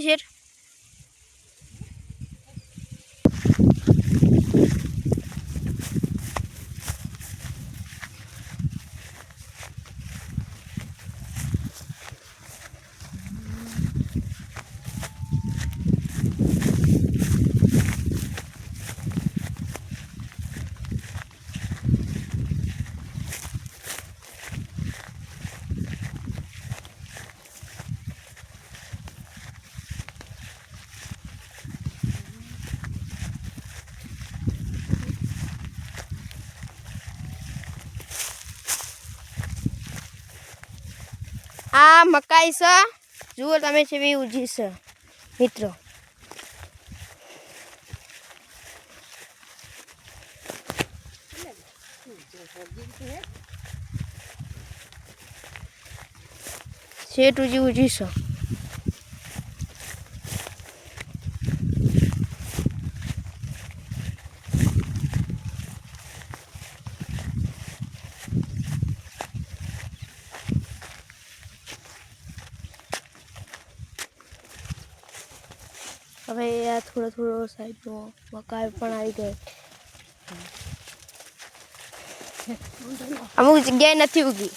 share આ મકાઈ છે જુઓ તમે કેવી ઊંચી છે મિત્રો શેઠ ઊંચી છે હવે આ થોડો સાઈડનો મકાઈ પણ આવી ગયો અમુક જગ્યાએ નથી ઉગી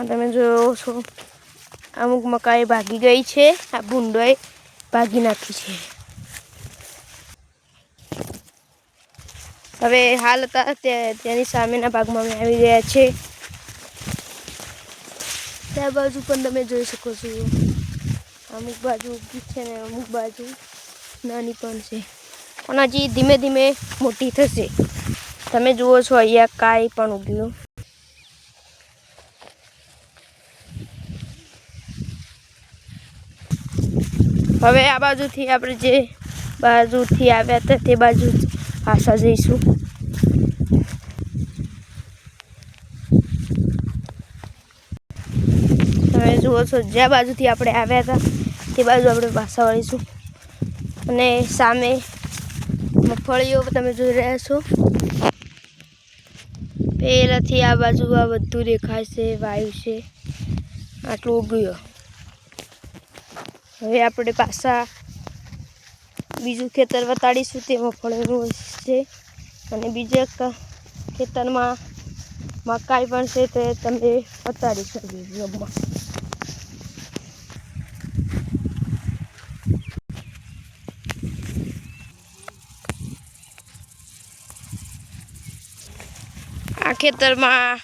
તમે જોયો છો અમુક મકાઈ ભાગી ગઈ છે આ ભૂંડોએ ભાગી નાખી છે હવે હાલ હતા તેની સામેના ભાગમાં અમે આવી ગયા છે ત્યાં બાજુ પણ તમે જોઈ શકો છો અમુક બાજુ ઊગી છે ને અમુક બાજુ નાની પણ છે પણ હજી ધીમે ધીમે મોટી થશે તમે જુઓ છો અહીંયા કાંઈ પણ ઉગ્યું હવે આ બાજુથી આપણે જે બાજુથી આવ્યા હતા તે બાજુ પાછા જઈશું તમે જુઓ છો જ્યાં બાજુથી આપણે આવ્યા હતા તે બાજુ આપણે પાછા વળીશું અને સામે મગફળીઓ તમે જોઈ રહ્યા છો પહેલાંથી આ બાજુ આ બધું દેખાય છે વાયુ છે આટલું ઉગ્યું હવે આપણે પાછા બીજું ખેતર વતાડીશું તે મગફળીનું છે અને બીજા ખેતરમાં મકાઈ પણ છે તે તમે વતાડીશું બ્લોગમાં આ ખેતરમાં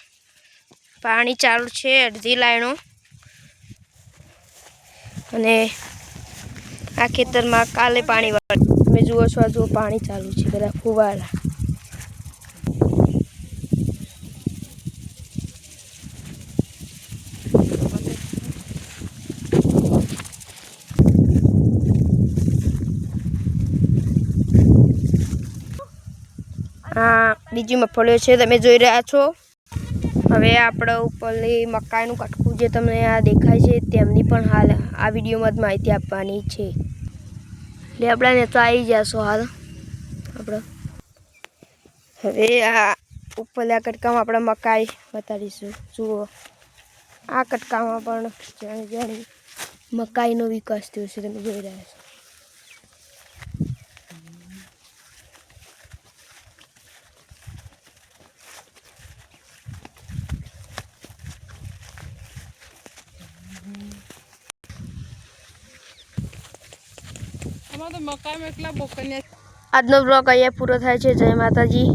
પાણી ચાલુ છે અડધી લાઈનો અને આ ખેતરમાં કાલે પાણી વાળું તમે જુઓ છો જો પાણી ચાલુ છે બધા ફુવારા આ બીજી મગફળીઓ છે તમે જોઈ રહ્યા છો હવે આપણે ઉપરની મકાઈનું કટકું જે તમને આ દેખાય છે તેમની પણ હાલ આ વિડીયોમાં જ માહિતી આપવાની છે એટલે આપણે તો આવી જશો હાલ આપણે હવે આ ઉપરના કટકામાં આપણે મકાઈ બતાડીશું જુઓ આ કટકામાં પણ જાણી જાણી મકાઈનો વિકાસ થયો છે તમે જોઈ રહ્યા છો આજનો બ્લોગ અહીંયા પૂરો થાય છે જય માતાજી